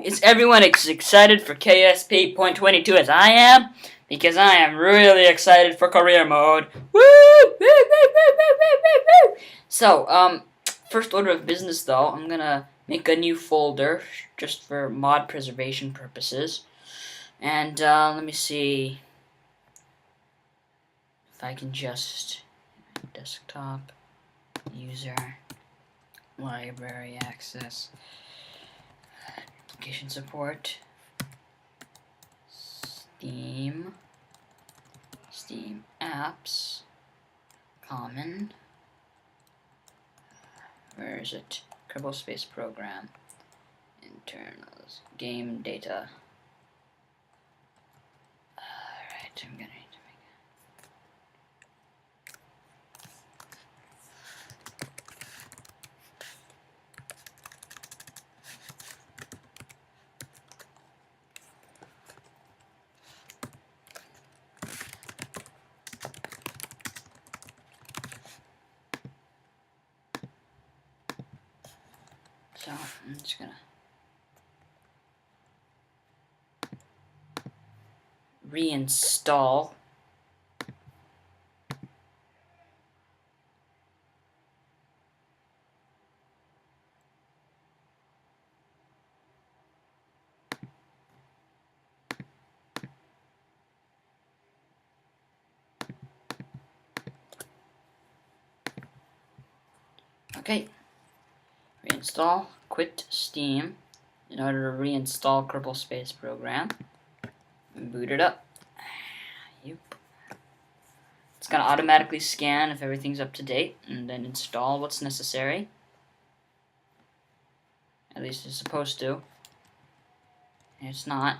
Is everyone excited for KSP.22 as I am? Because I am really excited for career mode. Woo! Woo! Woo! Woo! Woo! Woo! Woo! So, first order of business though, I'm gonna make a new folder just for mod preservation purposes. And let me see if I can just desktop, user, library access, application support, Steam apps, common, where is it? Kerbal space program, internals, game data. Alright, I'm gonna need to make so I'm just gonna reinstall okay, reinstall, quit Steam in order to reinstall Kerbal Space Program and boot it up. Yep. It's gonna automatically scan if everything's up to date and then install what's necessary. At least it's supposed to. It's not.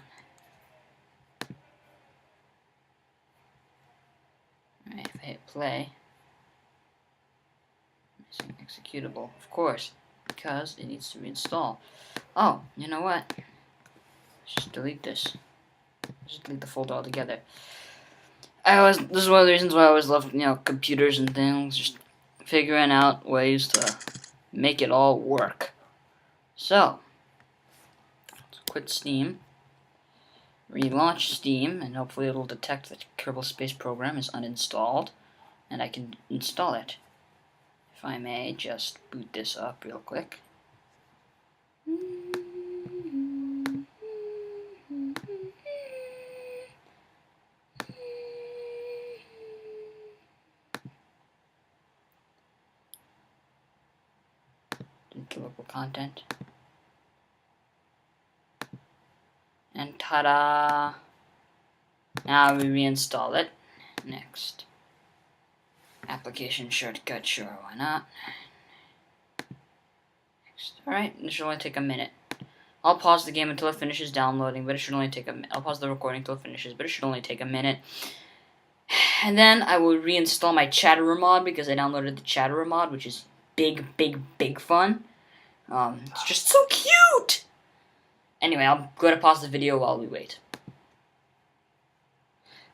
Alright, if I hit play, missing executable, of course, because it needs to reinstall. Oh, you know what? Let's just delete this. Just delete the folder altogether. This is one of the reasons why I always love, computers and things, just figuring out ways to make it all work. So, let's quit Steam, relaunch Steam, and hopefully it'll detect that Kerbal Space Program is uninstalled, and I can install it. If I may just boot this up real quick. Delete local content. And ta-da! Now we reinstall it. Next. Application shortcut, sure, why not? Next. Alright, this should only take a minute. I'll pause the game until it finishes downloading, but it should only take a minute. I'll pause the recording until it finishes, but it should only take a minute. And then I will reinstall my Chatterer mod because I downloaded the Chatterer mod, which is big fun. It's just so cute! Anyway, I'll go to pause the video while we wait.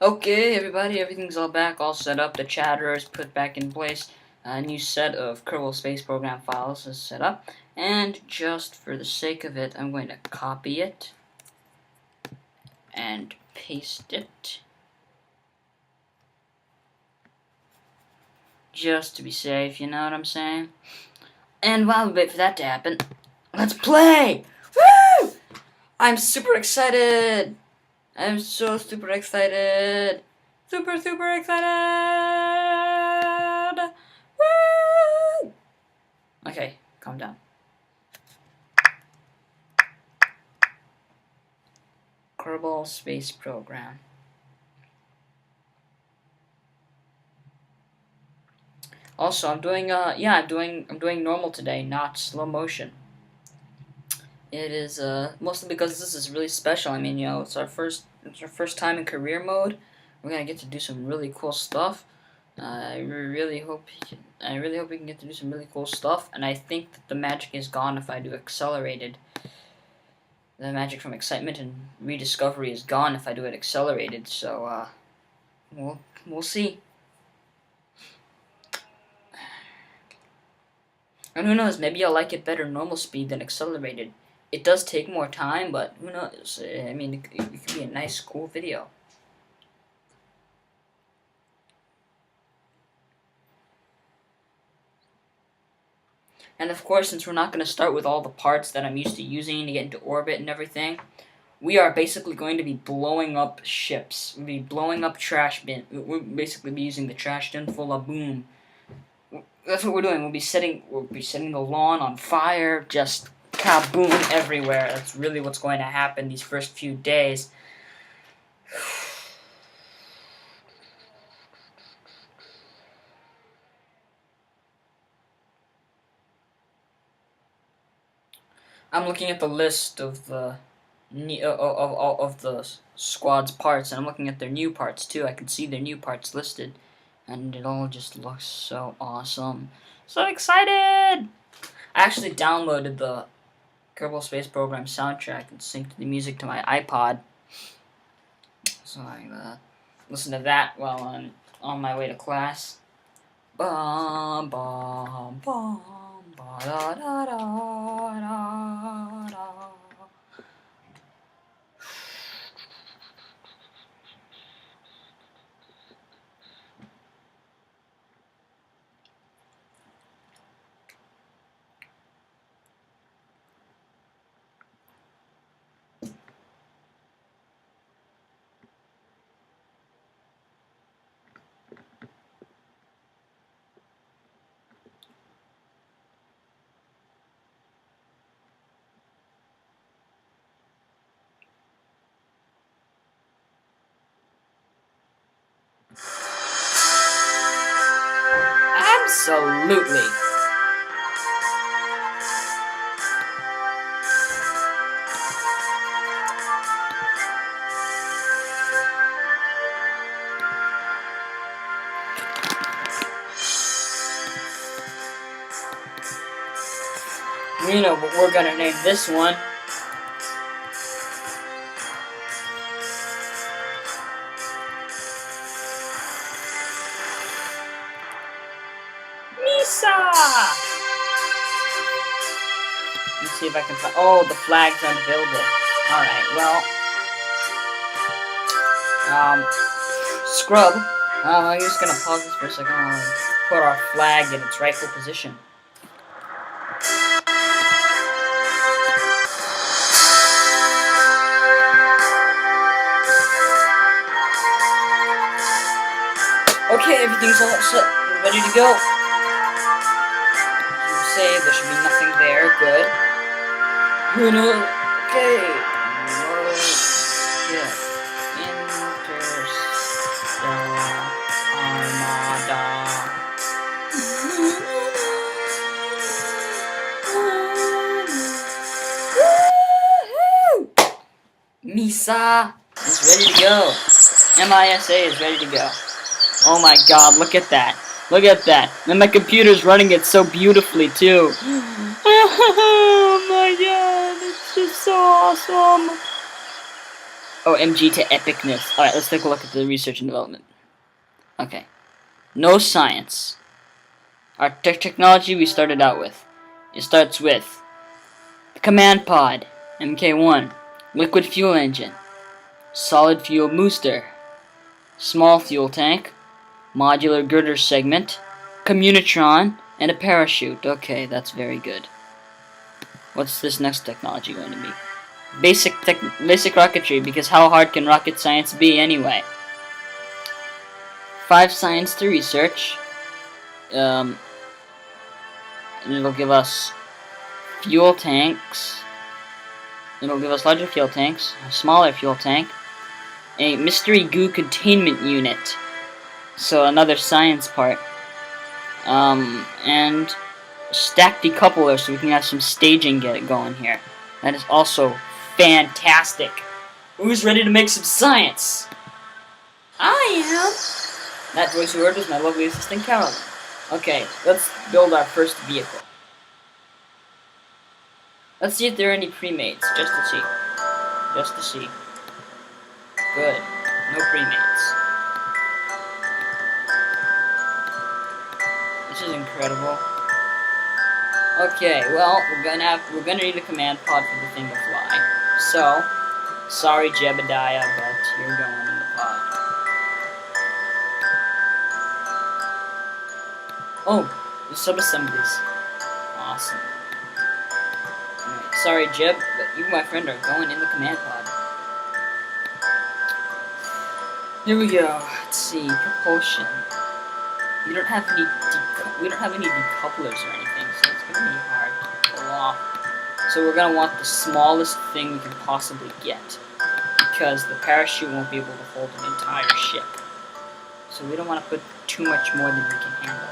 Okay, everybody, everything's all back, all set up. The Chatterer is put back in place. A new set of Kerbal Space Program files is set up. And just for the sake of it, I'm going to copy it and paste it. Just to be safe, you know what I'm saying? And while we wait for that to happen, let's play! Woo! I'm super excited! I'm so super excited! Super excited! Woo! Okay, calm down. Kerbal Space Program. Also, I'm doing normal today, not slow motion. It is mostly because this is really special. I mean, it's our first time in career mode. We're gonna get to do some really cool stuff. I really hope we can get to do some really cool stuff. And I think that the magic is gone if I do accelerated. The magic from excitement and rediscovery is gone if I do it accelerated. So we'll see. And who knows, maybe I'll like it better normal speed than accelerated. It does take more time, but who knows? I mean, it could be a nice, cool video. And of course, since we're not going to start with all the parts that I'm used to using to get into orbit and everything, we are basically going to be blowing up ships. We'll be blowing up trash bin. We'll basically be using the trash bin full of boom. That's what we're doing. We'll be setting the lawn on fire, just kaboom everywhere. That's really what's going to happen these first few days. I'm looking at the list of the squad's parts, and I'm looking at their new parts too. I can see their new parts listed, and it all just looks so awesome. So excited! I actually downloaded the Kerbal Space Program soundtrack and synced the music to my iPod, so I listen to that while I'm on my way to class. Bum bum bum ba da da da da da. Absolutely. You know what we're gonna name this one. Misa! Let's see if I can find. Oh, the flag's unavailable. Alright, well. Scrub. I'm just gonna pause this for a second while I put our flag in its rightful position. Okay, everything's all set. We're ready to go. Say there should be nothing there. Good. Okay. Yeah. Interstellar Armada. Misa is ready to go. MISA is ready to go. Oh my god, look at that. Look at that. And my computer's running it so beautifully, too. Oh my god, it's just so awesome. Oh, MG to epicness. Alright, let's take a look at the research and development. Okay. No science. Our technology we started out with. It starts with the command pod, MK1, liquid fuel engine, solid fuel booster, small fuel tank, modular girder segment, communitron, and a parachute. Okay, that's very good. What's this next technology going to be? Basic rocketry, because how hard can rocket science be anyway? 5 science to research. And it'll give us fuel tanks. It'll give us larger fuel tanks, a smaller fuel tank, a mystery goo containment unit. So another science part. And stack decoupler so we can have some staging get it going here. That is also fantastic. Who's ready to make some science? I am. That voice you heard was my lovely assistant Carolyn. Okay, let's build our first vehicle. Let's see if there are any pre-mates, just to see. Just to see. Good. No pre-mates. This is incredible. Okay, well, we're gonna need a command pod for the thing to fly. So, sorry Jebediah, but you're going in the pod. Oh, the sub-assemblies. Awesome. Alright, sorry Jeb, but you, my friend, are going in the command pod. Here we go. Let's see, propulsion. We don't have any decouplers or anything, so it's gonna be hard to pull off. So we're gonna want the smallest thing we can possibly get, because the parachute won't be able to hold an entire ship. So we don't want to put too much more than we can handle.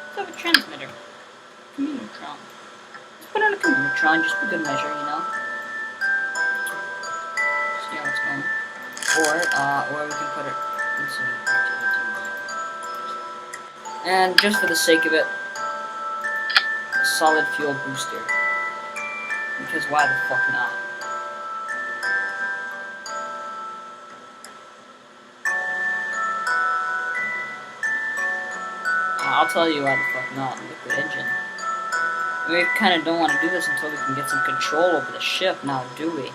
Let's have a transmitter. Communotron. Let's put on a communotron just for good measure, you know? See how it's going. Or we can put it into activities. And just for the sake of it, a solid fuel booster. Because why the fuck not? I'll tell you why the fuck not. Liquid engine. We kind of don't want to do this until we can get some control over the ship now, do we?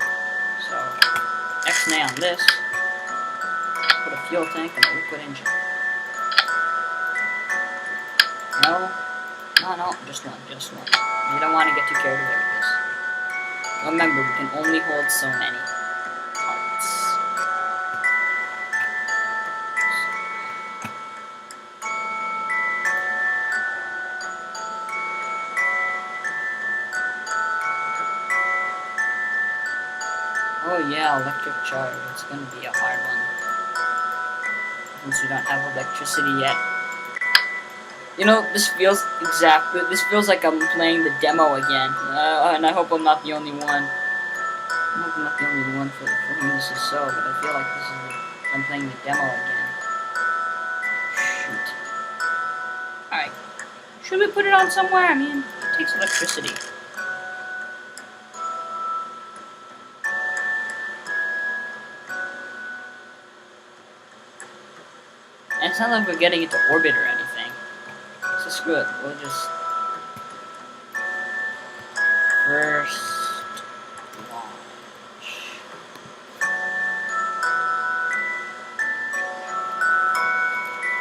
So, X-nay on this. Put a fuel tank and a liquid engine. No, just one. You don't want to get too carried away with this. Remember, we can only hold so many parts. Oh yeah, electric charge. It's going to be a hard one. Since we don't have electricity yet. You know, this feels like I'm playing the demo again. And I hope I'm not the only one. I hope I'm not the only one for whom this is so, but I feel like I'm playing the demo again. Shoot. Alright. Should we put it on somewhere? I mean, it takes electricity. And it's not like we're getting it to orbit or anything. So screw it. We'll just... First... launch.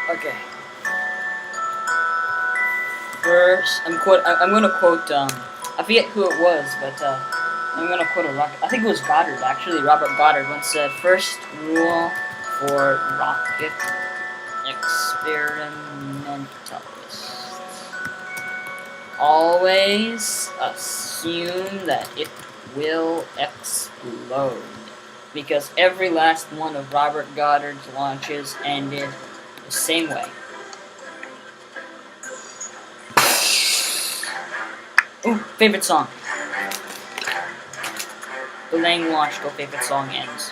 Okay. First... I'm gonna quote, I forget who it was, but, I'm gonna quote a rocket... I think it was Goddard, actually. Robert Goddard once said, first rule for rocket experimentalists. Always assume that it will explode. Because every last one of Robert Goddard's launches ended the same way. Ooh, favorite song. Delaying launch till favorite song ends.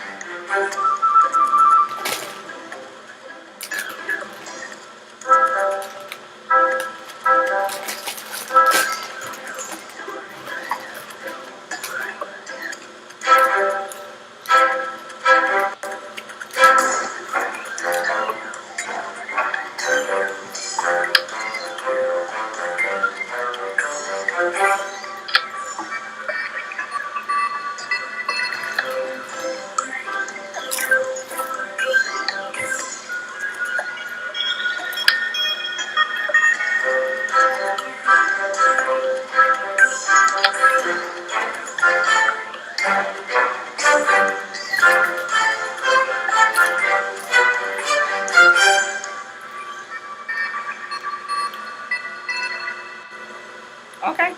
Okay.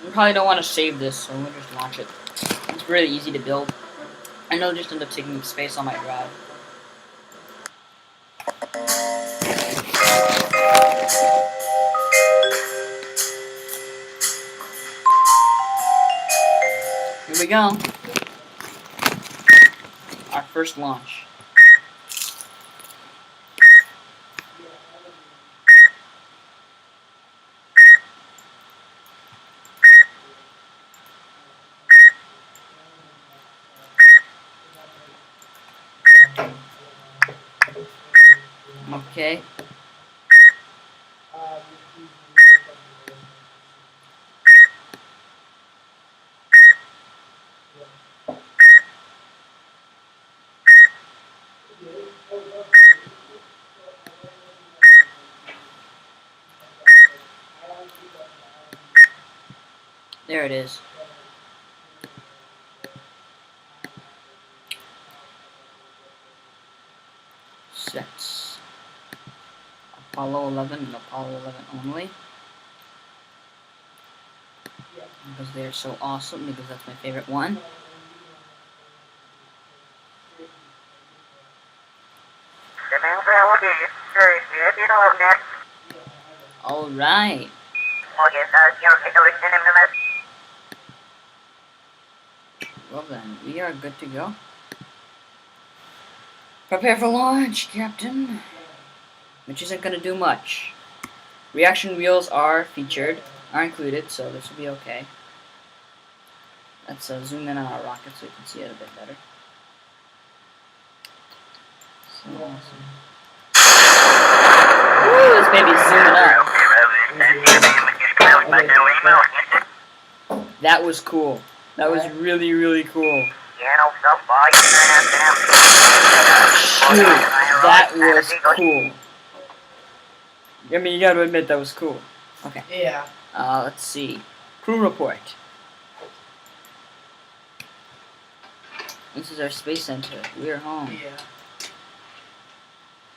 We probably don't want to save this, so we'll just launch it. It's really easy to build. I know it'll just end up taking up space on my drive. Here we go. Our first launch. Okay. There it is. Sets. Apollo 11 and Apollo 11 only. Because they're so awesome, because that's my favorite one. Alright. Well then, we are good to go. Prepare for launch, Captain. Which isn't gonna do much. Reaction wheels are included, so this will be okay. Let's zoom in on our rocket so we can see it a bit better. So awesome. Woo, this baby's zooming up. That was cool. That was really, really cool. Shoot, that was cool. I mean, you gotta admit that was cool. Okay. Yeah. Let's see. Crew report. This is our space center. We're home. Yeah.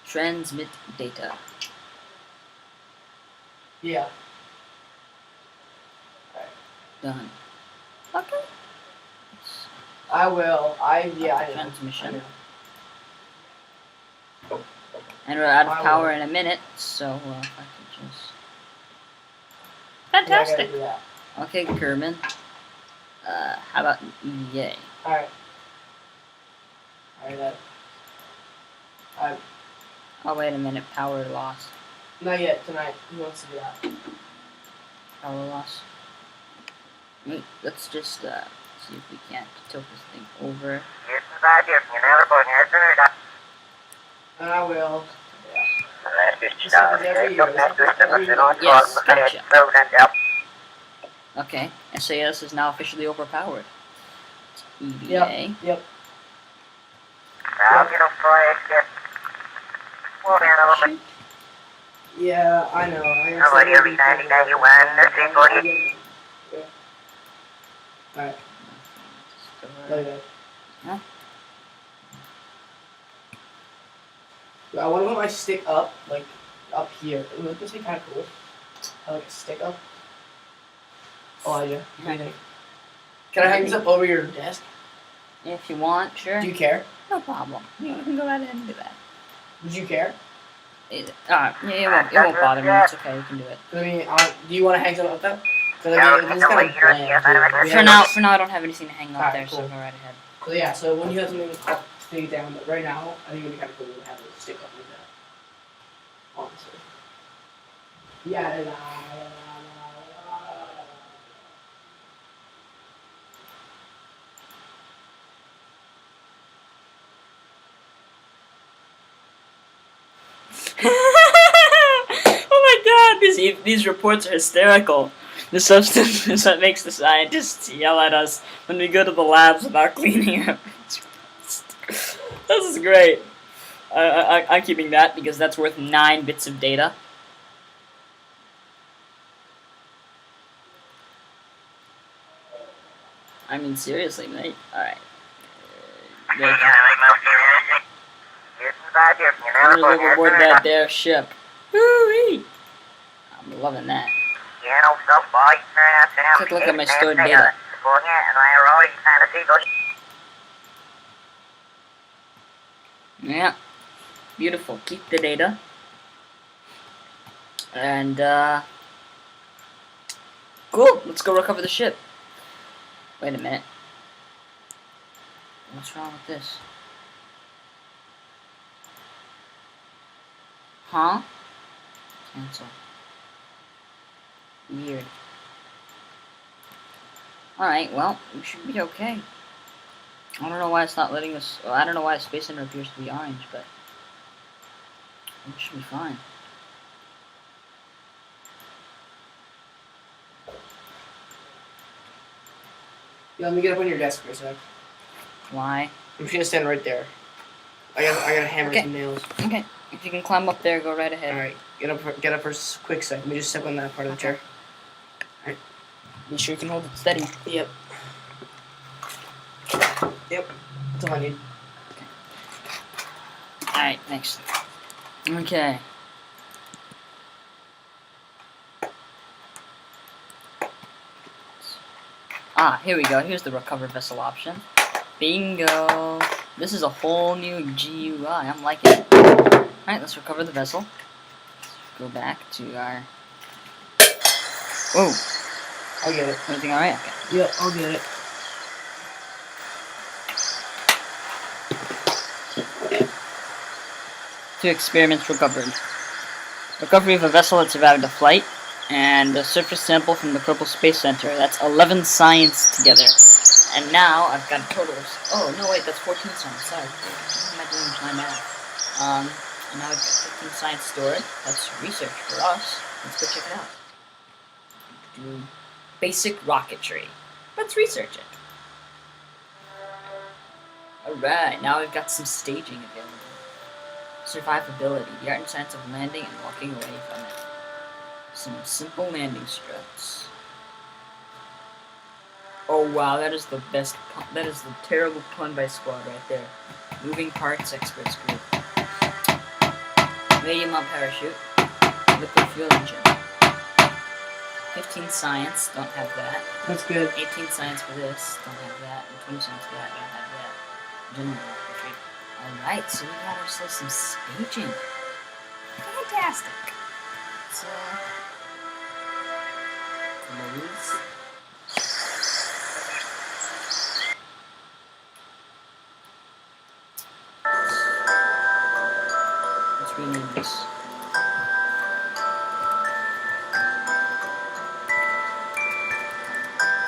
Transmit data. Yeah. Done. Okay. I will. I know. Transmission. I know. And we're out of power in a minute, so if I could just... Fantastic! Yeah. Okay, Kerbal. How about EVA? Alright. Alright, Oh, wait a minute. Power loss. not yet, tonight. He wants to do that. Power loss. Wait, let's just see if we can't tilt this thing over. And I will. Yes, gotcha. Okay, SAS is now officially overpowered. EVA. Yep. Yeah, I know. Alright. Okay. Huh? I want to put my stick up, like, up here. Would this be kind of cool? I like a stick up. Oh, yeah. What do you think? Can I hang this up over your desk? If you want, sure. Do you care? No problem. You can go right ahead and do that. Would you care? It won't bother me. It's okay. You can do it. I mean, do you want to hang something up there? Because I mean, it's kind of bland. For now, I don't have anything to hang up there, cool. so go right ahead. So yeah, so when you have something up, stay down. But right now, I think it'd be kind of cool to have it stick up like that. Honestly. Yeah. Oh my god, these reports are hysterical. The substance is what makes the scientists yell at us when we go to the labs without cleaning up. This is great. I'm keeping that because that's worth 9 bits of data. I mean, seriously, mate. Alright. I'm gonna go aboard that there ship. Woo-wee! I'm loving that. Take a look at my stored data. Yeah. Beautiful. Keep the data. And, cool. Let's go recover the ship. Wait a minute. What's wrong with this? Huh? Cancel. Weird. Alright, well, we should be okay. I don't know why it's not letting us... Well, I don't know why the space center appears to be orange, but... It should be fine. Yeah, let me get up on your desk for a sec. Why? I'm just gonna stand right there. I gotta hammer Okay. some nails. Okay. If you can climb up there, go right ahead. Alright, get up for a quick sec. Let me just step on that part of the chair. Be sure you can hold it steady. Yep. Yep. That's all I need. Alright, thanks. Okay. Ah, here we go. Here's the recover vessel option. Bingo! This is a whole new GUI. I'm liking it. Alright, let's recover the vessel. Let's go back to our... Whoa! I'll get it. Everything alright? Okay. Yep, I'll get it. Two experiments recovered. Recovery of a vessel that survived a flight, and a surface sample from the Kerbal Space Center. That's 11 science together. And now I've got totals. Oh, no, wait, that's 14 science. Sorry. What am I doing with my math? And now I've got 15 science stored. That's research for us. Let's go check it out. Do basic rocketry. Let's research it. Alright, now we've got some staging available. Survivability, the art and science of landing and walking away from it. Some simple landing struts. Oh wow, that is the best pun. That is the terrible pun by Squad right there. Moving parts experts group. Medium on parachute. Liquid fuel engine. 15 science, don't have that. That's good. 18 science for this, don't have that. And 20 science for that, don't have that. General rocketry. Alright, so we got ourselves some staging. Fantastic. So, close. Let's rename this.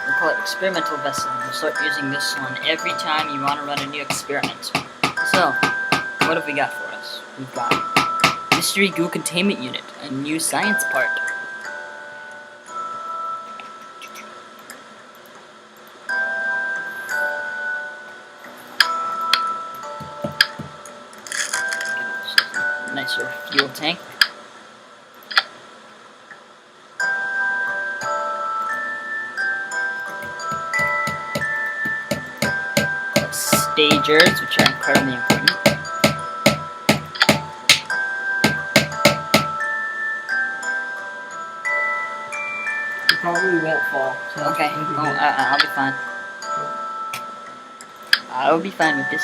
We'll call it experimental vessel. We'll start using this one every time you want to run a new experiment. So, what have we got for us? We've got Mystery Goo Containment Unit, a new science part. Nice little fuel tank. Stagers, which are incredibly important. You probably won't fall. So Okay, I'll be fine. I'll be fine with this.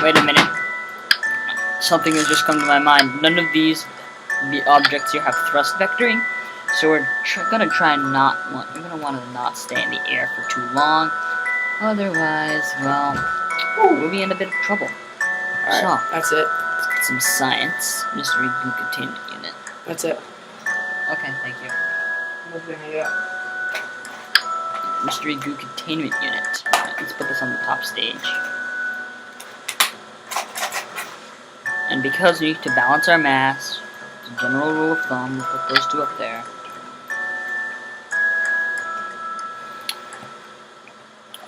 Wait a minute. Something has just come to my mind. None of the objects here have thrust vectoring, so we're gonna try and we're gonna want to not stay in the air for too long. Otherwise, well, we'll be in a bit of trouble. Alright, So, that's it. let's get some science. Mystery Goo Containment Unit. That's it. Okay, thank you. Yeah. Mystery Goo Containment Unit. Let's put this on the top stage. And because we need to balance our mass, as a general rule of thumb, we'll put those two up there.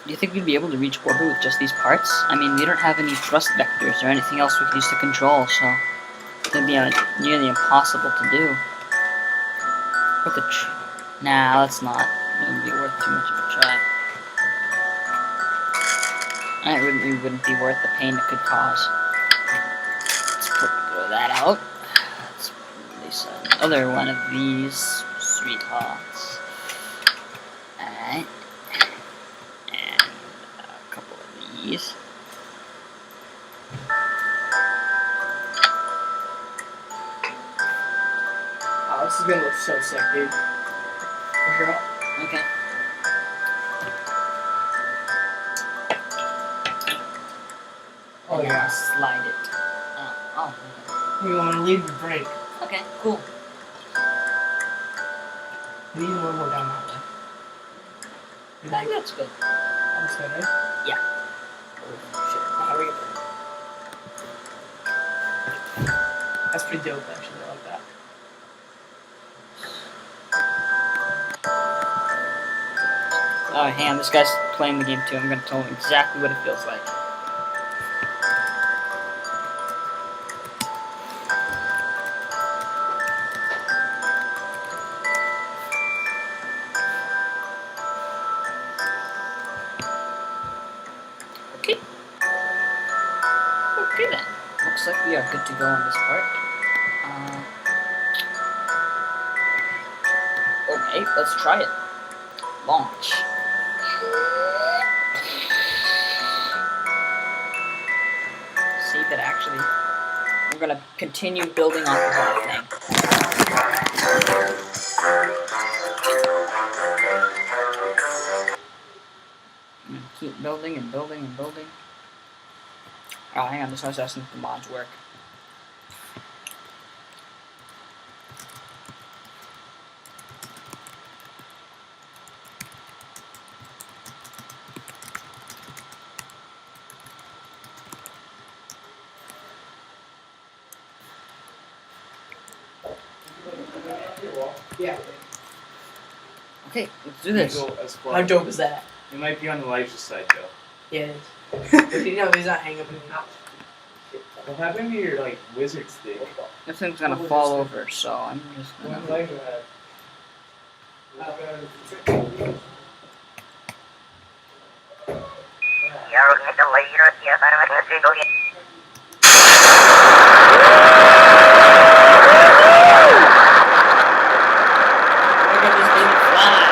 Do you think we'd be able to reach orbit with just these parts? I mean, we don't have any thrust vectors or anything else we could use to control, so it'd be nearly impossible to do. Nah, that's not. It wouldn't be worth too much of a try. And it really wouldn't be worth the pain it could cause. Let's throw that out. Let's release that another one of these sweethearts. Alright. And a couple of these. Oh, this is gonna look so sick, dude. Push her up. Okay. Oh, yeah. Slide it. Oh, You want to leave the break. okay. Okay, cool. We need one more down that way. I think that's good. That's good, right? Yeah. Oh, hurry up. That's pretty dope, actually. I like that. Oh, damn, this guy's playing the game too. I'm gonna tell him exactly what it feels like. Okay. Okay then. Looks like we are good to go on this part. Okay, let's try it. Launch. See if it actually... I'm gonna continue building off of that thing. I'm gonna keep building and building and building. Oh, hang on, this was asking if the mods work. Yeah. Okay, let's do this. How dope is that? It might be on the lighter side though. Yeah, it is. If you know, he's not hanging up in the house. What happened to your like wizard stick? This thing's gonna fall over, so I'm just gonna... Look at this baby fly!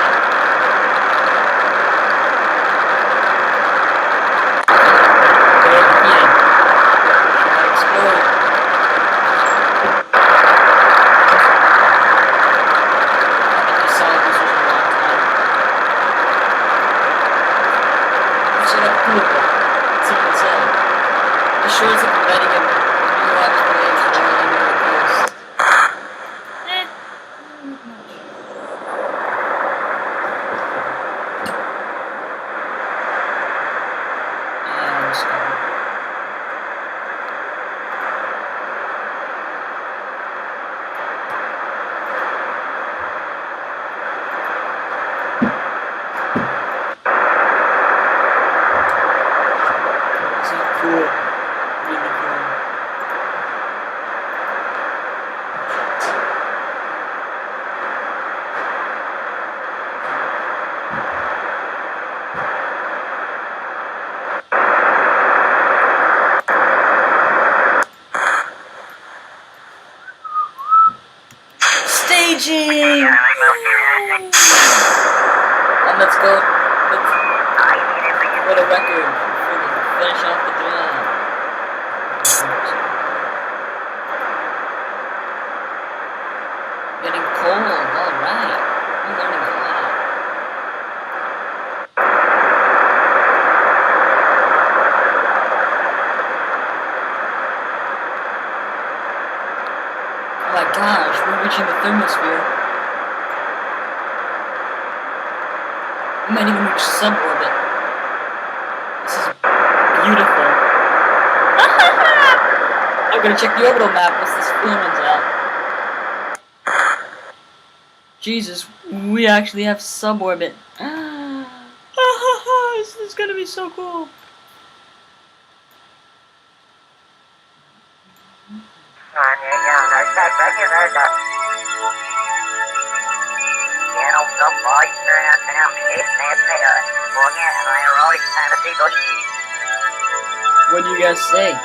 Staging! And let's go. For the record, finish off the job. Getting cold, alright. I'm learning a lot. Oh my gosh, we're reaching the thermosphere. We might even reach suborbit. This is beautiful. I'm gonna check the orbital map once this film runs out. Jesus, we actually have suborbit. This is gonna be so cool. What do you guys say?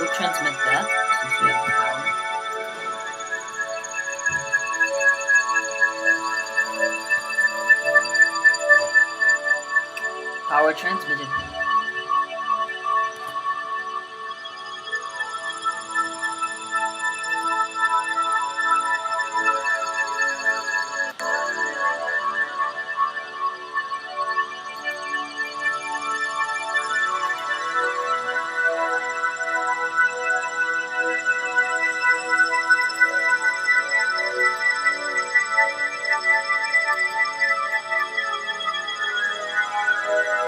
we'll transmit that since we have power. Power transmitted.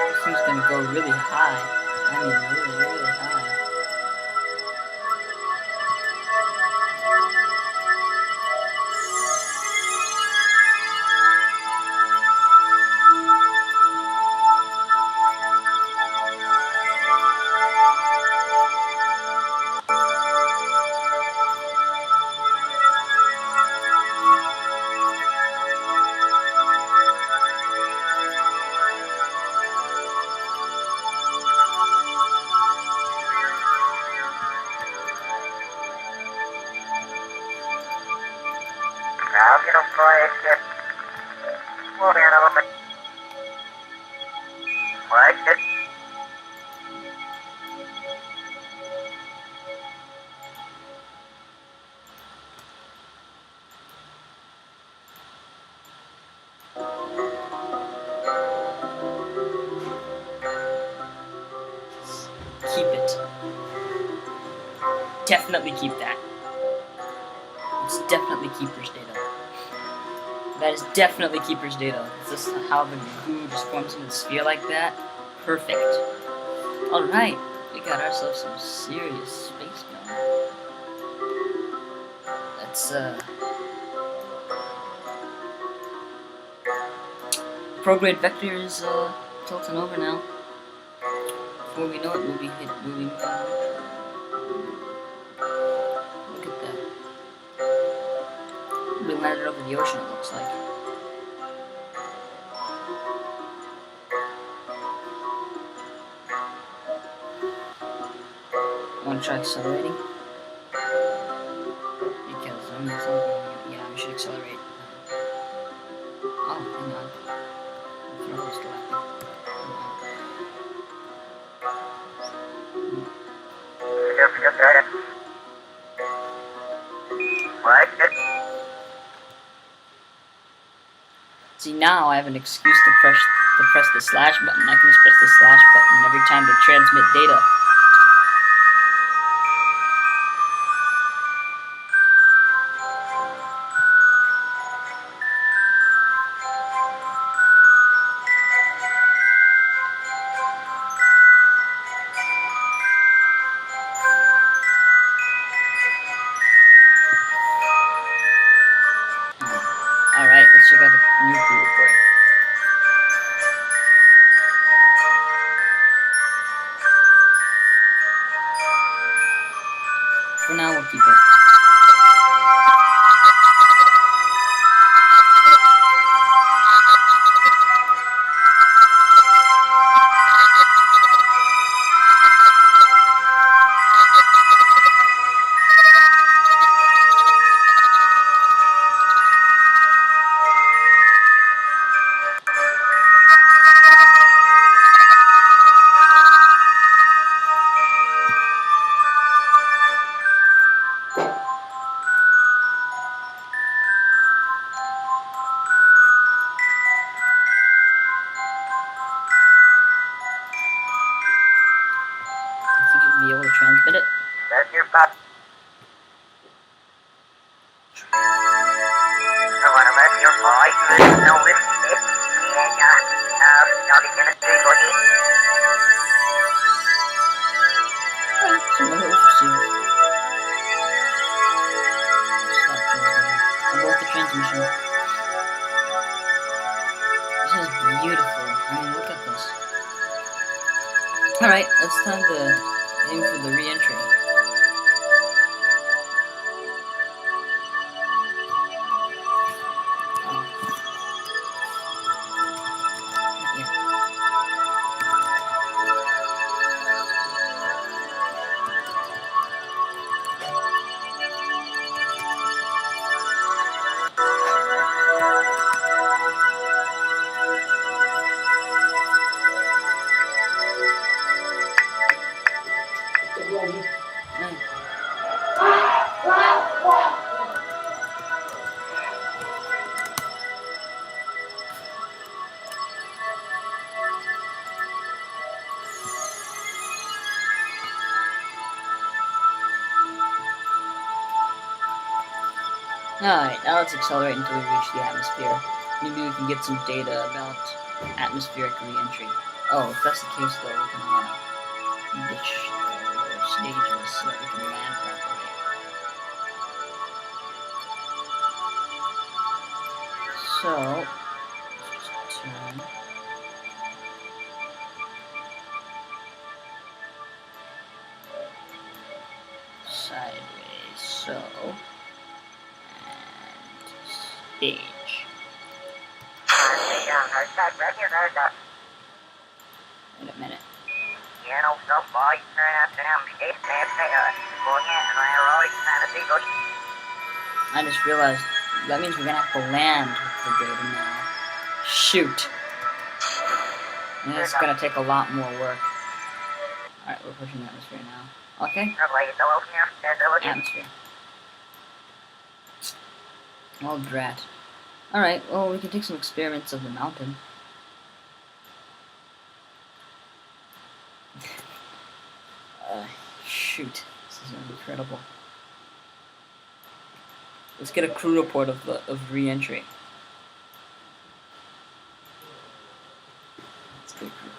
This thing's gonna go really high. I mean, really, really high. Now, get up, boy. Slow down a little bit. What? Keep it. Definitely keep that. It's definitely keeper's data. That is definitely keeper's data. Is this how the goo just forms in the sphere like that? Perfect. Alright, we got ourselves some serious space going. Let's, prograde vector is, tilting over now. Before we know it, we'll be moving. Look at that. We landed over the ocean, it looks like. Want to try accelerating? Because I'm not something. Yeah, we should accelerate. Oh, hang on. The throttle is still active. What? See, now I have an excuse to press the slash button. I can just press the slash button every time to transmit data. Alright, let's check out the new crew report. For now, we'll keep it. Be able to transmit it. That's your pop. I want to let your voice know this shit. Yeah, I'll be gonna do for you. Some other received. Stop transmitting. Abort the transmission. This is beautiful. I mean, look at this. Alright, it's time to aim for the re-entry. Alright, now let's accelerate until we reach the atmosphere. Maybe we can get some data about atmospheric re-entry. Oh, if that's the case though, we can ditch the lower stages so that we can land properly. So, let's just turn. Sideways, so, and stage. Wait a minute. I just realized that means we're gonna have to land with the data now. Shoot. And it's gonna take a lot more work. Alright, we're pushing the atmosphere now. Okay? Atmosphere. Well, drat. Alright, well, we can take some experiments of the mountain. Shoot. This is incredible. Let's get a crew report of re-entry. Let's get a crew.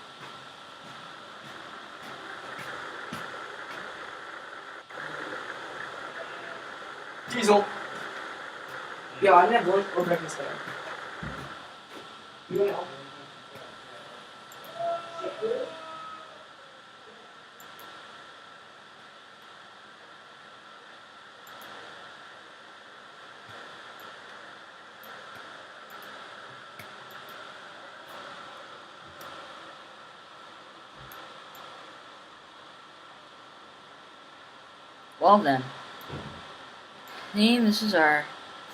Diesel. Yeah, I didn't have lunch or breakfast there. You want help? Well then. This is our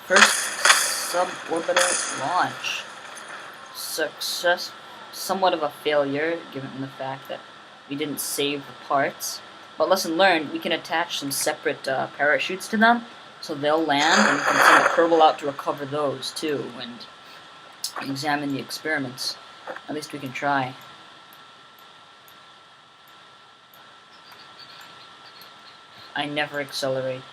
first suborbital launch. Success, somewhat of a failure, given the fact that we didn't save the parts. But lesson learned, we can attach some separate parachutes to them, so they'll land, and we can send a Kerbal out to recover those too, and examine the experiments. At least we can try. I never accelerate.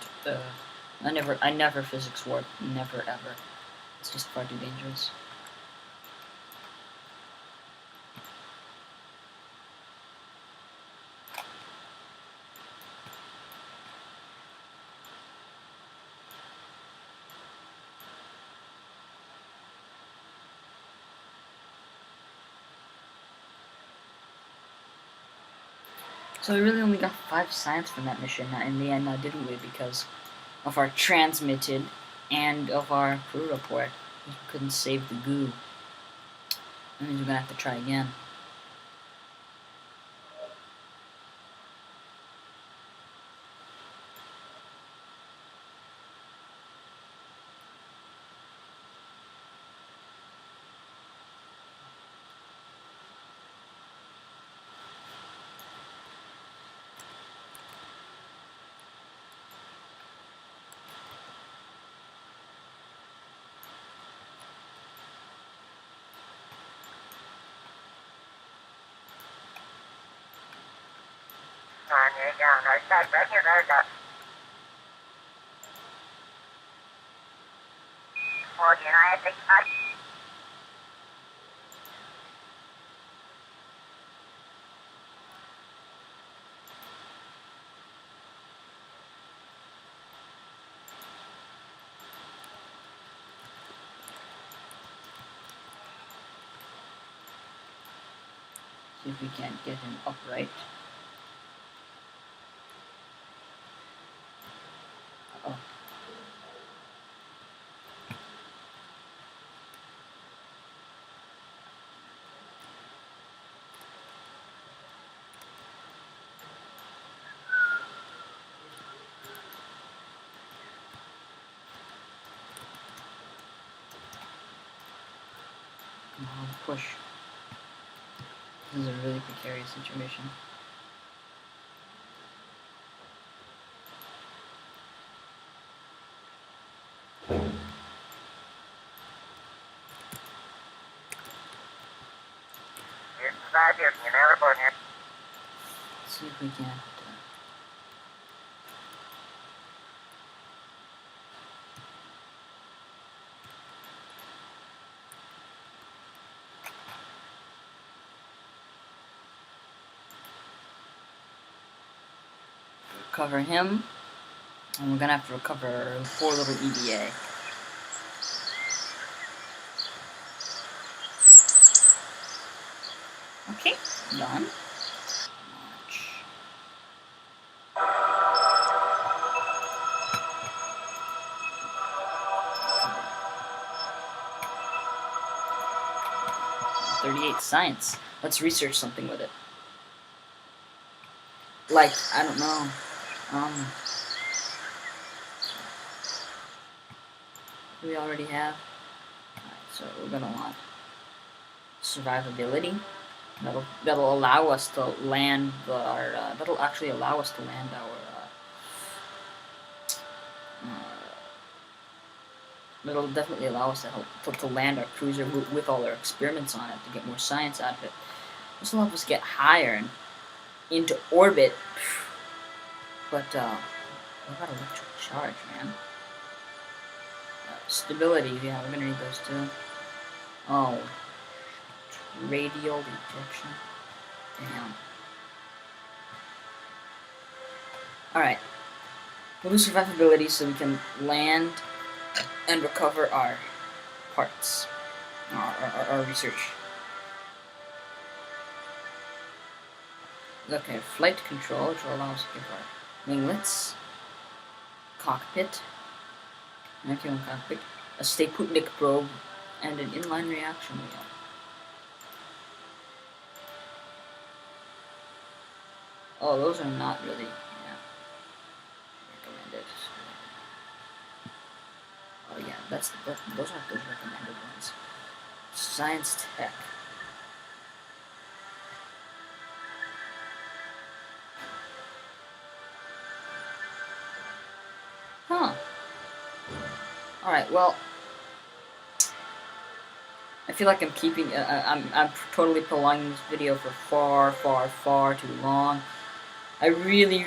I never physics warp. Never ever. It's just far too dangerous. So we really only got 5 science from that mission in the end, didn't we? Because of our transmitted and of our crew report. We couldn't save the goo. That means we're gonna have to try again. See if we can't get him upright. Uh-oh. Come on, push. This is a really precarious situation. Let's see if we can't. recover him. And we're gonna have to recover poor little EVA. Okay, done. Launch. .38 science. Let's research something with it. Like, I don't know. We already have. Alright, so we're gonna want survivability. That'll allow us to land our. That'll actually allow us to land our. That'll definitely allow us to help to land our cruiser with all our experiments on it to get more science out of it. This will help us get higher and into orbit. But what about electric charge, man? Stability, yeah, we're gonna need those too. Oh, radial ejection. Damn. All right. We'll do survivability so we can land and recover our parts, our research. Okay, flight control, which will allow us to give our winglets, cockpit, cockpit, a Staputnik probe, and an inline reaction wheel. Oh, those are not really, recommended. Oh yeah, those aren't those recommended ones. Science tech. Huh. Alright, well, I feel like I'm keeping, I'm totally prolonging this video for far too long. I really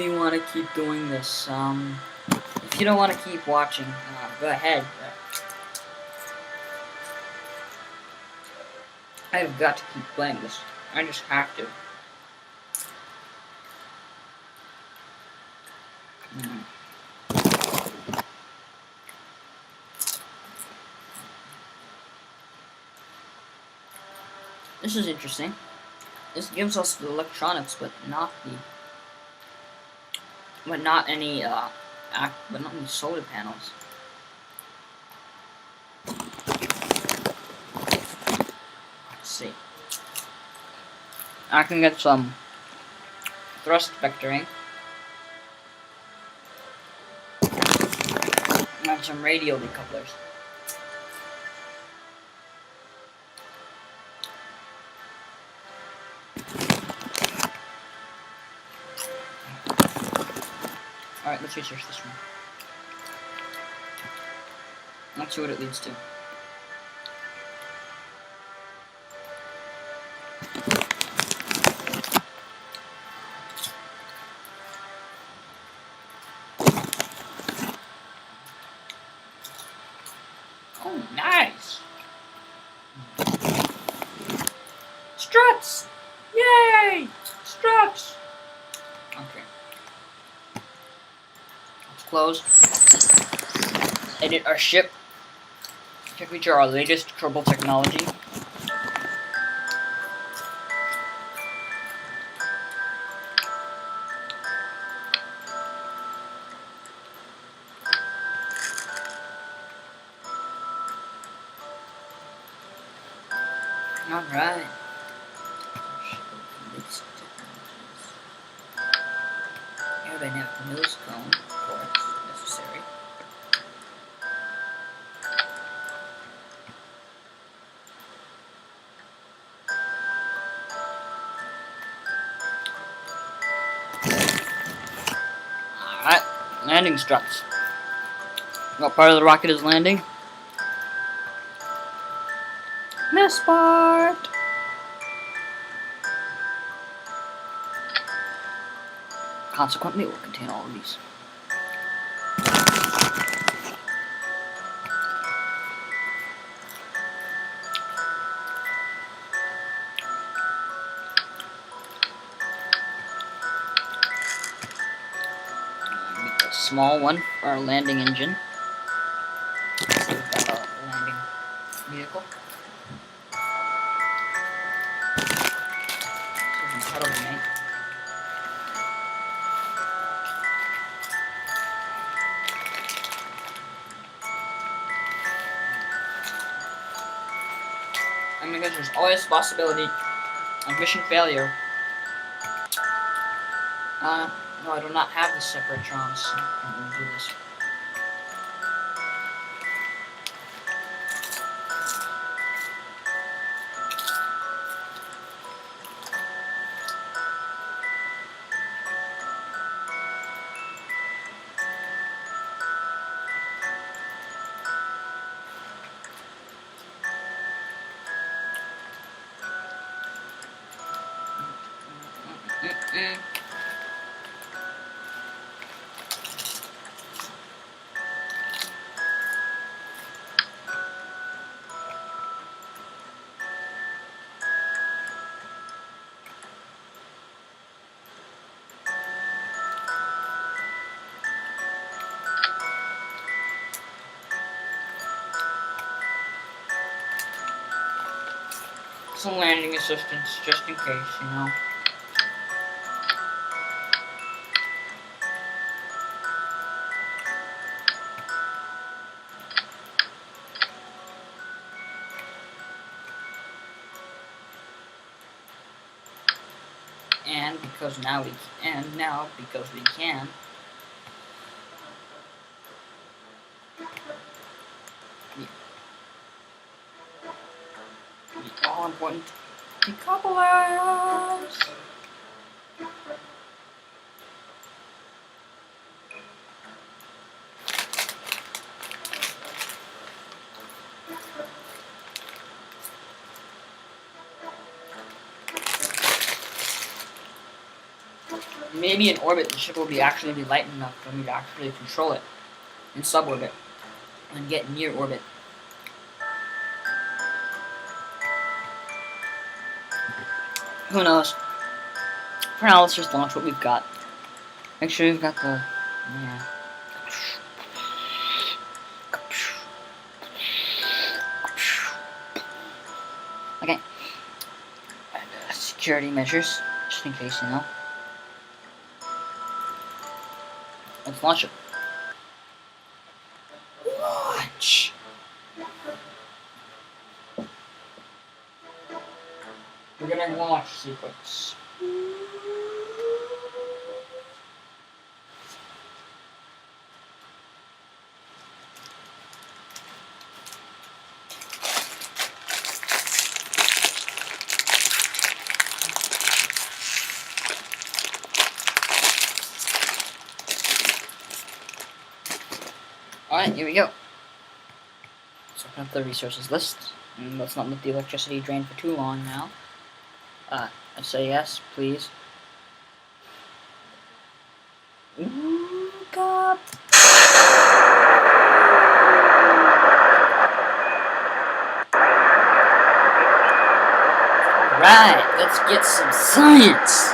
want to keep doing this. If you don't want to keep watching, go ahead. I've got to keep playing this. I just have to. This is interesting. This gives us the electronics, but not any solar panels. Let's see. I can get some thrust vectoring and some radial decouplers. Alright, let's research this one. Let's see what it leads to. Oh, nice! Struts! Yay! Struts! Okay. Let's close. Edit our ship. To feature our latest Kerbal technology. Alright. Aerodynamic nose cone, of course, necessary. Alright, landing struts. What part of the rocket is landing? This part! Consequently, it will contain all of these. small one for our landing engine. So we've got a landing vehicle. So we can head over, mate. I mean, guys, there's always the possibility of mission failure. No, I do not have the separatrons, so I can't really do this. Some landing assistance, just in case, you know. And because because we can. The all important decouplers. Maybe in orbit the ship will actually be light enough for me to actually control it in suborbit and get near orbit. Who knows? For now, let's just launch what we've got. Make sure we've got the... yeah. Okay. Security measures, just in case, you know. Let's launch it. Launch! We're gonna launch sequence. Alright, here we go. Let's open up the resources list. And let's not let the electricity drain for too long now. I say yes, please. Ooh, God. Right, let's get some science.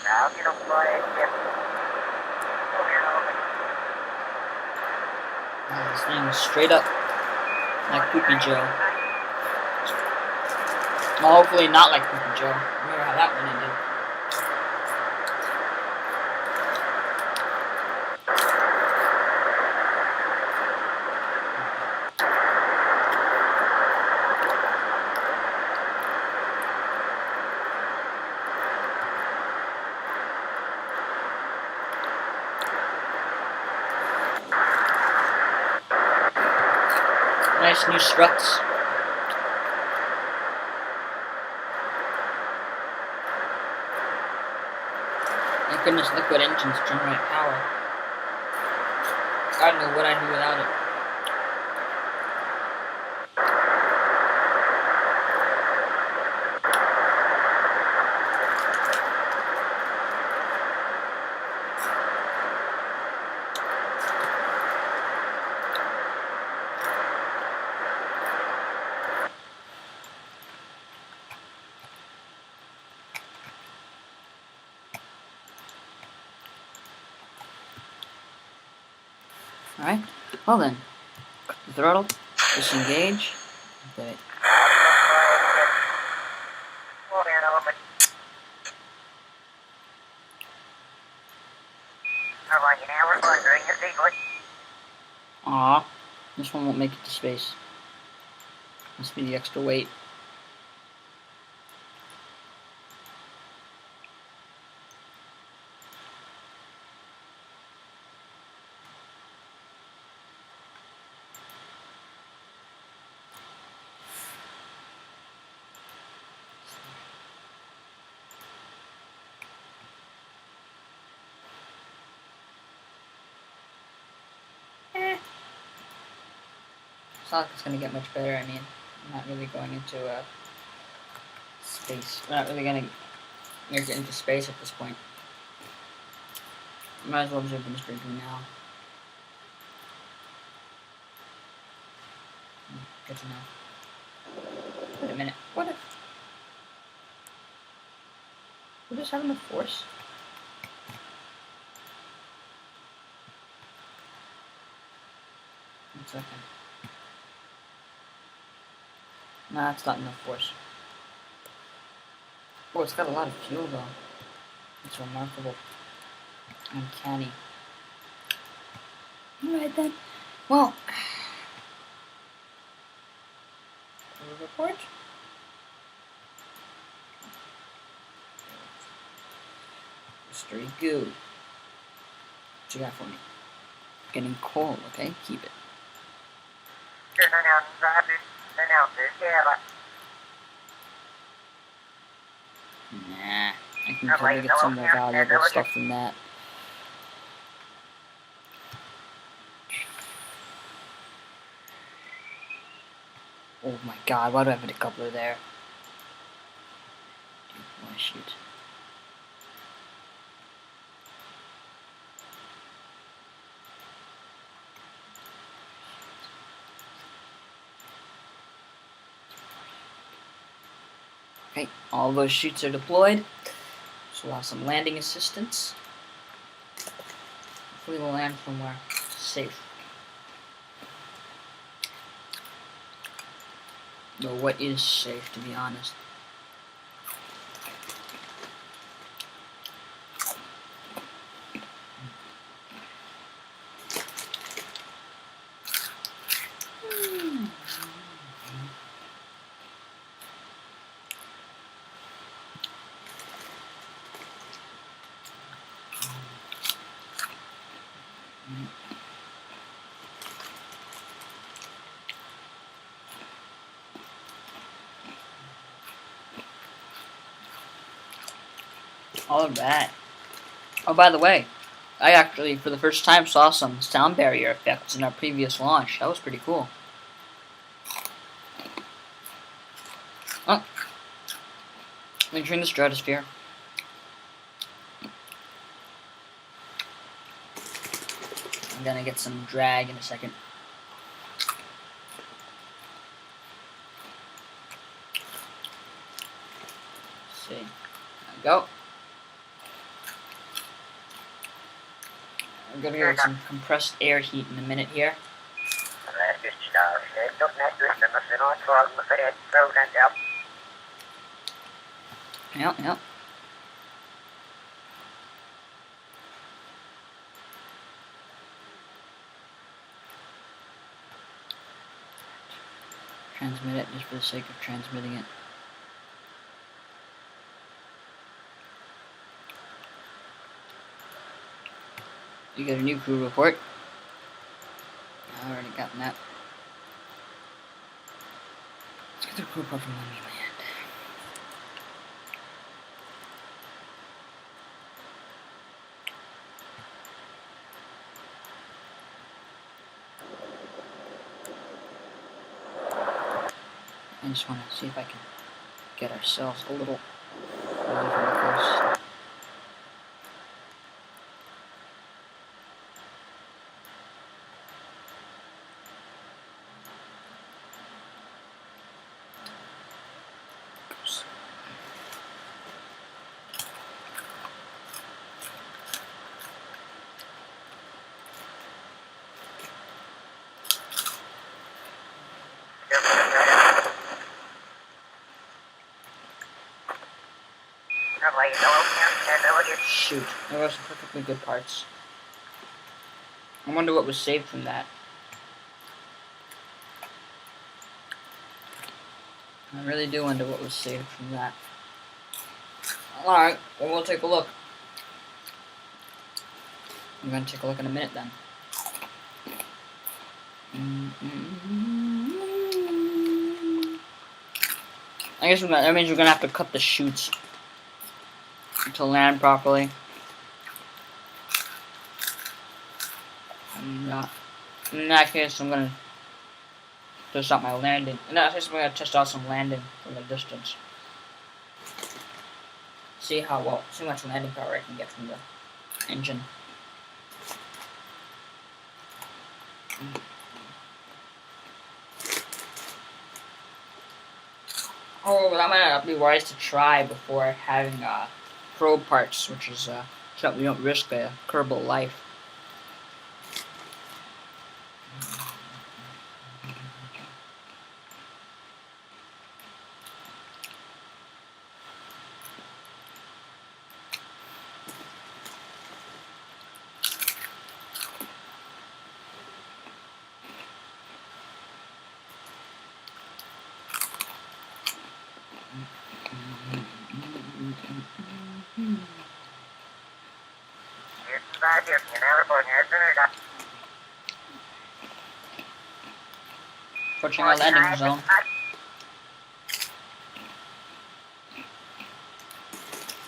Now get up by it, yep. This thing is straight up like Poopy Joe. Well, hopefully not like Poopy Joe. Remember how that one ended. Nice new struts. Thank goodness liquid engines generate power. I don't know what I'd do without it. Alright, well then, cut the throttle, disengage. Okay. Aw, this one won't make it to space. Must be the extra weight. It's not like it's gonna get much better. I mean, I'm not really going into space. We're not really gonna make it into space at this point. Might as well just open this drinking now. Good to know. Wait a minute. What if? Will this have enough force? 1 second. Nah, it's not enough force. Oh, it's got a lot of fuel though. It's remarkable. Uncanny. Alright then. Well. Report? Mystery goo. What you got for me? Getting coal, okay? Keep it. Nah, I can probably get some more valuable stuff than that. Oh my god, why do I have a decoupler there? Oh shoot. Okay, all those chutes are deployed. So we'll have some landing assistance. Hopefully we'll land somewhere safe. Though what is safe, to be honest? Alright. Oh, by the way, I actually, for the first time, saw some sound barrier effects in our previous launch. That was pretty cool. Oh. Entering the stratosphere. I'm gonna get some drag in a second. Let's see. There we go. We're gonna get some compressed air heat in a minute here. Yep. Transmit it just for the sake of transmitting it. You got a new crew report. I already gotten that. Let's get the crew report from when we land. I just want to see if I can get ourselves a little away from the coast. Shoot, there were some perfectly good parts. I wonder what was saved from that. I really do wonder what was saved from that. Alright, well, we'll take a look. I'm gonna take a look in a minute then. I guess that means we're gonna have to cut the chutes to land properly. In that case, I'm gonna test out my landing. In that case, I'm gonna test out some landing from a distance. See much landing power I can get from the engine. Oh, but that might not be wise to try before having probe parts, which is so that we don't risk a Kerbal life. Approaching our landing zone.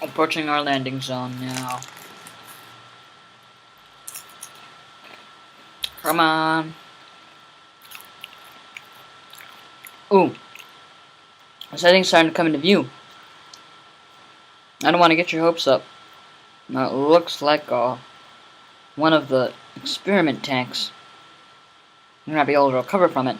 Approaching our landing zone now. Come on. Ooh. The setting's starting to come into view. I don't want to get your hopes up. Now it looks like one of the experiment tanks. You're not be able to recover from it.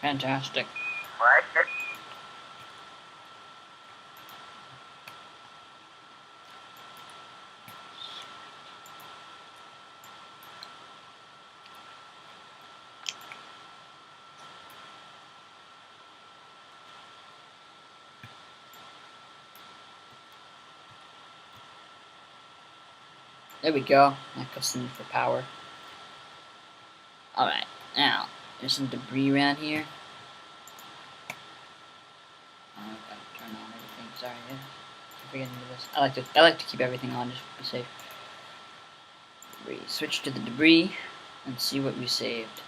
Fantastic. There we go. That cuts the need for power. Alright, now, there's some debris around here. I'm gonna turn on everything. Sorry, I'm forgetting to do this. I like to keep everything on just to be safe. We switch to the debris and see what we saved.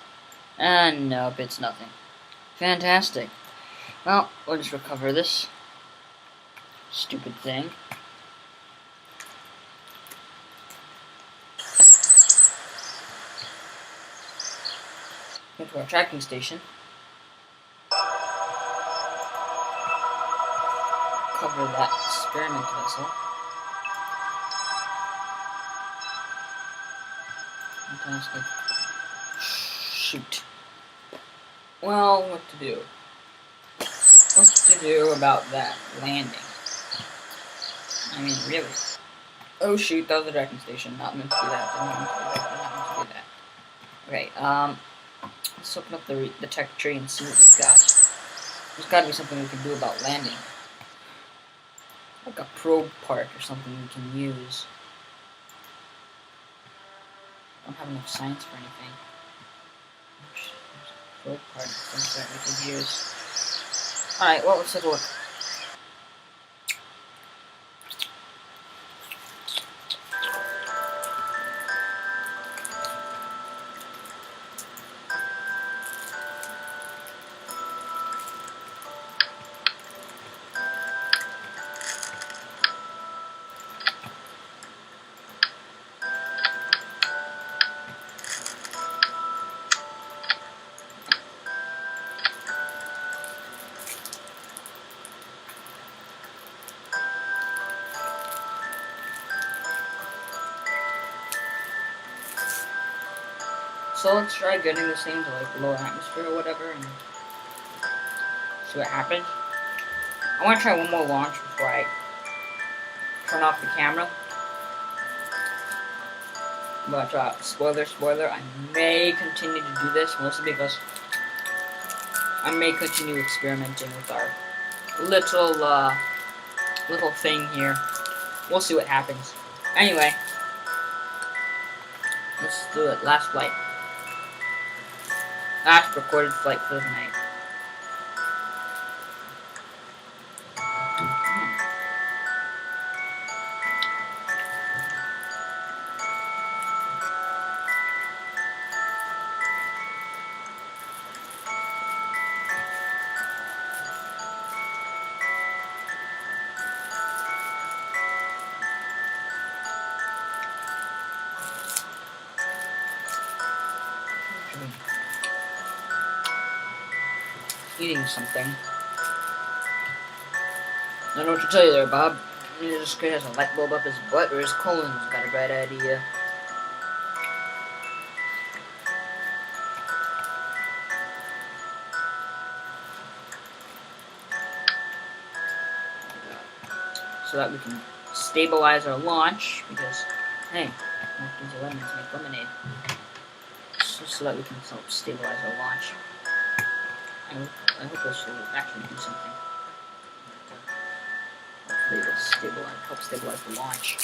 And nope, it's nothing. Fantastic. Well, we'll just recover this stupid thing. Go to our tracking station. Cover that experiment vessel. Fantastic. Shoot. Well, what to do? What to do about that landing? I mean, really. Oh shoot, that was the tracking station. Not meant to do that. Not meant to do that. Not meant to do that. Okay, let's open up the tech tree and see what we've got. There's gotta be something we can do about landing. Like a probe part or something we can use. I don't have enough science for anything. There's a probe part of some sort we could use. Alright, well, let's take a look. So let's try getting this thing to like the lower atmosphere or whatever and see what happens. I want to try one more launch before I turn off the camera. But spoiler, I may continue to do this mostly because I may continue experimenting with our little thing here. We'll see what happens. Anyway, let's do it. Last flight. Last recorded flight for the night. Eating something. I don't know what to tell you there, Bob. This kid has a light bulb up his butt, or his colon's got a bad idea. So that we can stabilize our launch, because, hey, don't use lemons to make lemonade. So that we can help stabilize our launch. I hope this will actually do something. Hopefully it'll help stabilize the launch.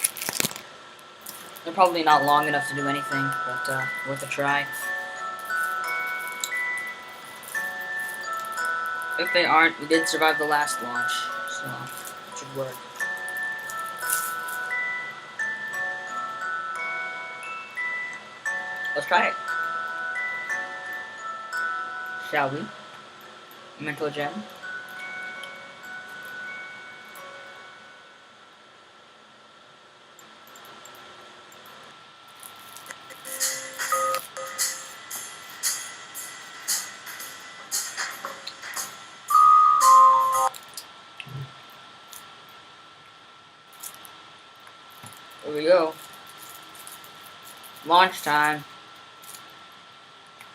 They're probably not long enough to do anything, but worth a try. If they aren't, we did survive the last launch, so it should work. Let's try it. Shall we? Mental gem. Here we go. Launch time.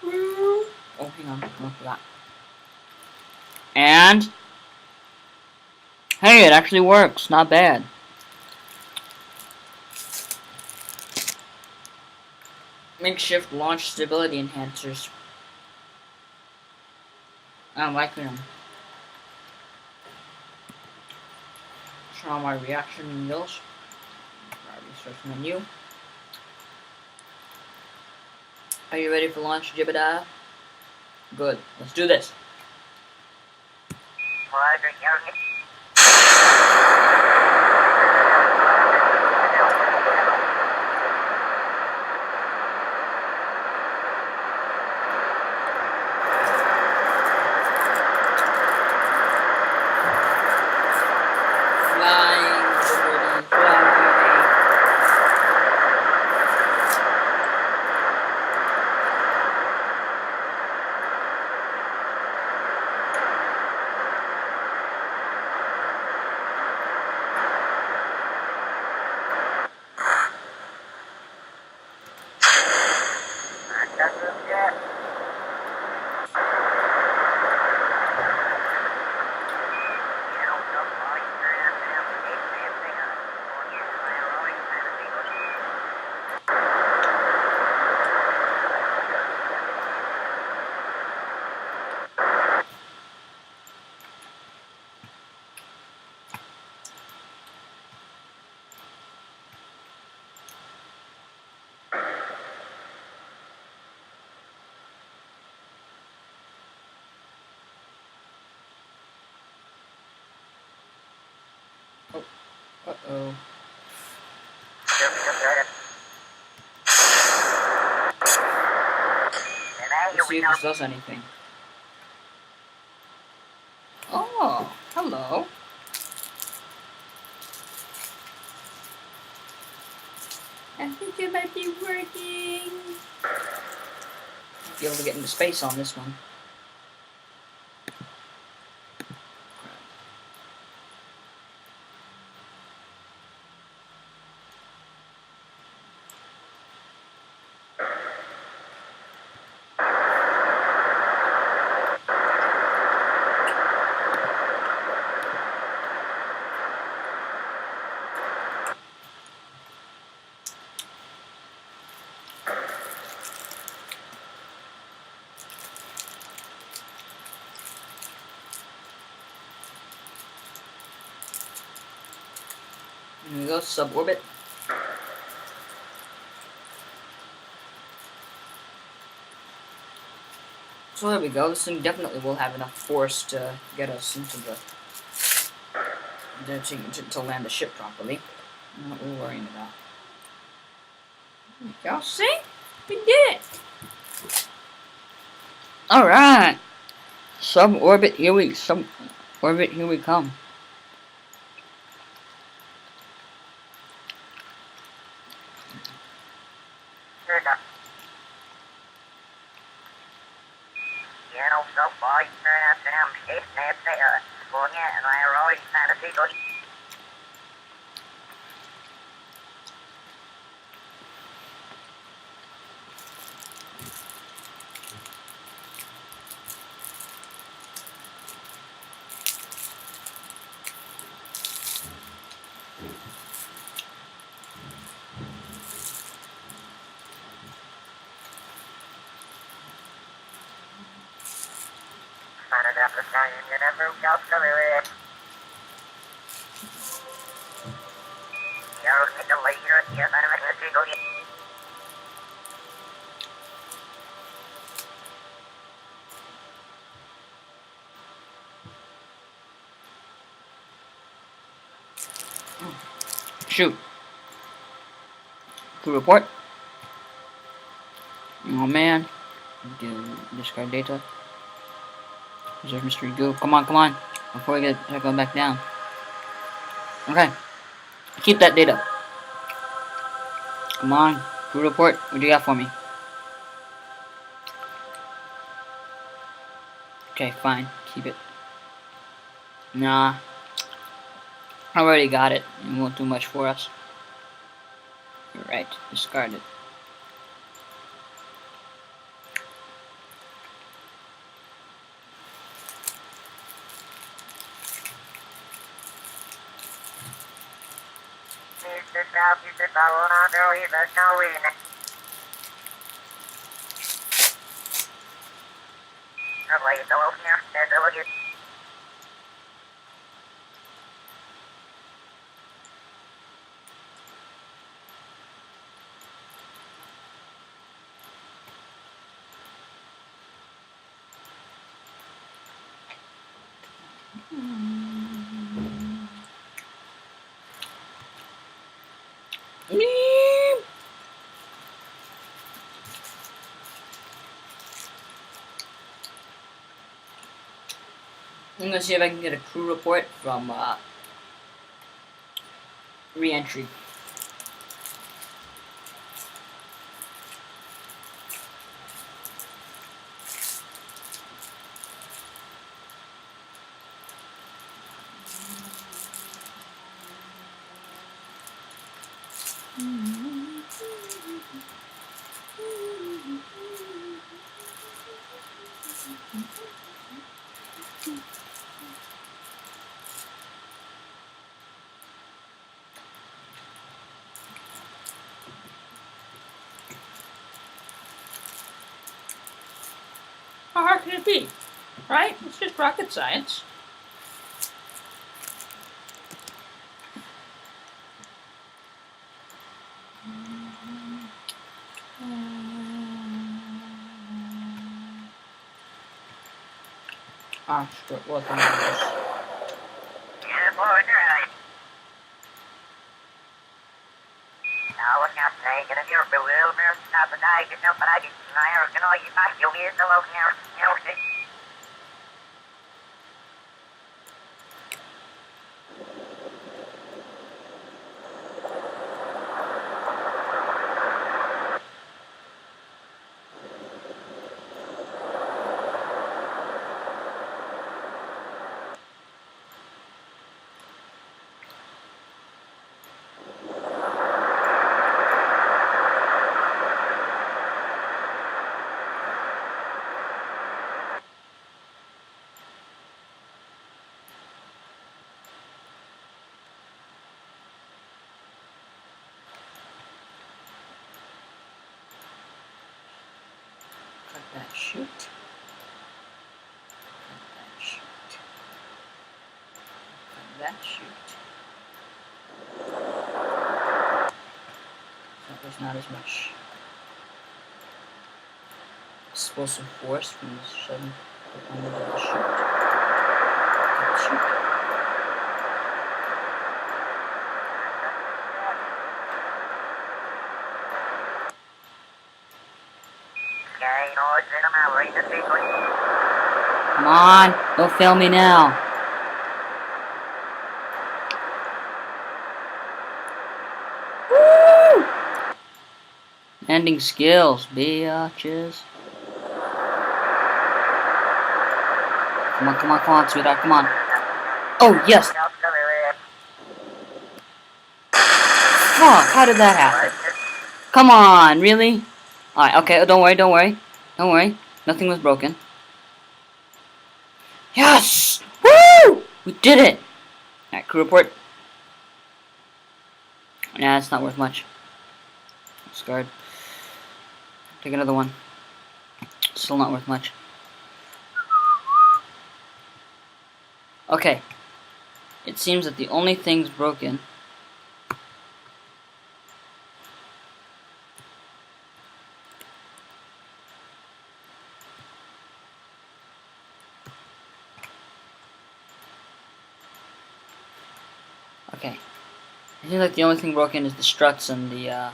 Oh, hang on. I forgot. And hey, it actually works. Not bad. Makeshift launch stability enhancers. I'm liking them. Turn on my reaction wheels. Research menu. Are you ready for launch, Jibediah? Good. Let's do this. Uh-oh. Let's see if this does anything. Oh, hello. I think it might be working. Be able to get into space on this one. Here we go, suborbit. So there we go. This thing definitely will have enough force to get us into the to land the ship properly. Not what we're worrying about. Y'all see? We did it. All right. Suborbit, here we come. So far, Shoot. Crew report. Oh man. Discard data. Reserve mystery goo. Come on, come on. Before we get going back down. Okay. Keep that data. Come on. Crew report. What do you got for me? Okay, fine. Keep it. Nah. I already got it. It won't do much for us. You're right. Discard it. I'm gonna see if I can get a crew report from re-entry. How hard can it be? Right? It's just rocket science. Ah, sure. What the hell is this? Cut that shoot. Cut that shoot. Cut that shoot. not as much explosive force from the sudden deployment of the chute. Come on, don't fail me now. Woo! Landing skills, bitches. Come on, come on, come on, sweetheart, come on. Oh, yes! Fuck, how did that happen? Come on, really? Alright, okay, don't worry, don't worry. Don't worry, nothing was broken. Yes! Woo! We did it! Alright, crew report. Nah, it's not worth much. Scarred. Take another one. Still not worth much. Okay. It seems that the only things broken okay. I think like the only thing broken is the struts and the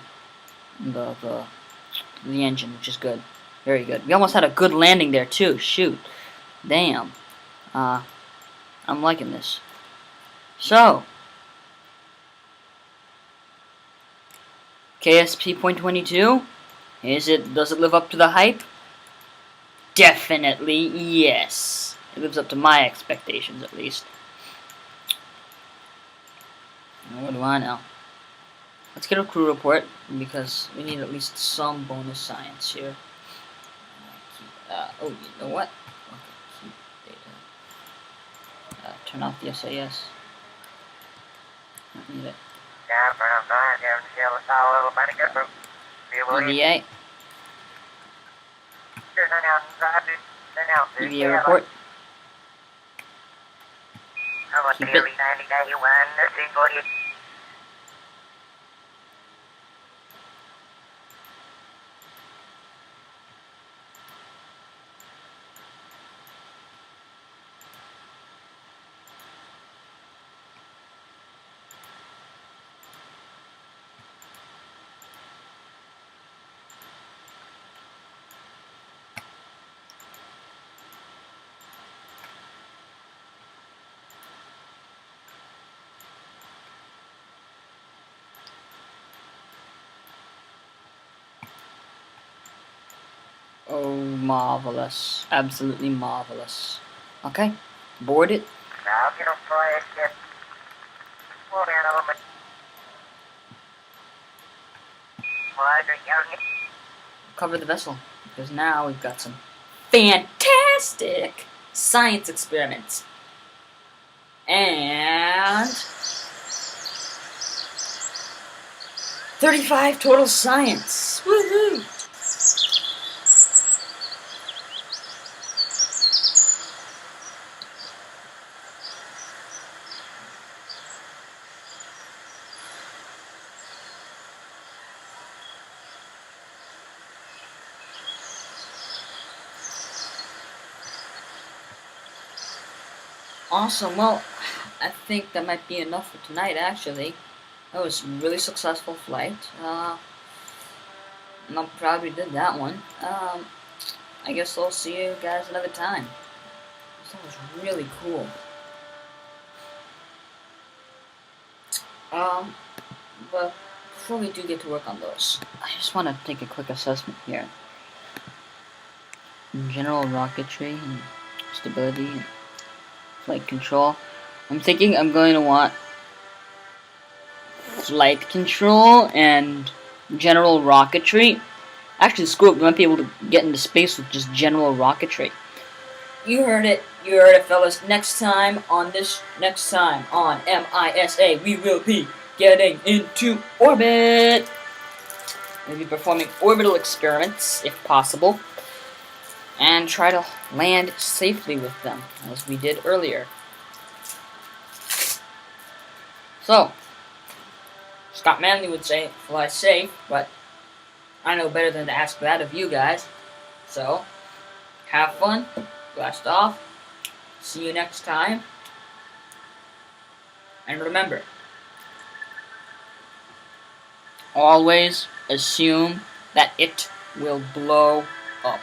engine, which is good. Very good. We almost had a good landing there too. Shoot. Damn. I'm liking this. So, KSP.22, does it live up to the hype? Definitely yes. It lives up to my expectations at least. What do I know? Let's get a crew report because we need at least some bonus science here. Oh, you know what? Okay, keep data. Turn off the SAS. Don't need it. EVA. EVA report. Keep it. Oh, marvelous. Absolutely marvelous. Okay, board it. Cover the vessel, because now we've got some fantastic science experiments. And 35 total science. Woohoo! Awesome. Well, I think that might be enough for tonight, actually. That was a really successful flight. And I'm proud we did that one. I guess I'll see you guys another time. That was really cool. But before we do get to work on those, I just want to take a quick assessment here. In general rocketry and stability and flight control. I'm thinking I'm going to want flight control and general rocketry. Actually, screw it, we might be able to get into space with just general rocketry. You heard it, fellas. Next time on MISA, we will be getting into orbit. We'll be performing orbital experiments, if possible, and try to land safely with them, as we did earlier. So, Scott Manley would say, fly safe, but I know better than to ask that of you guys. So, have fun, blast off, see you next time, and remember, always assume that it will blow up.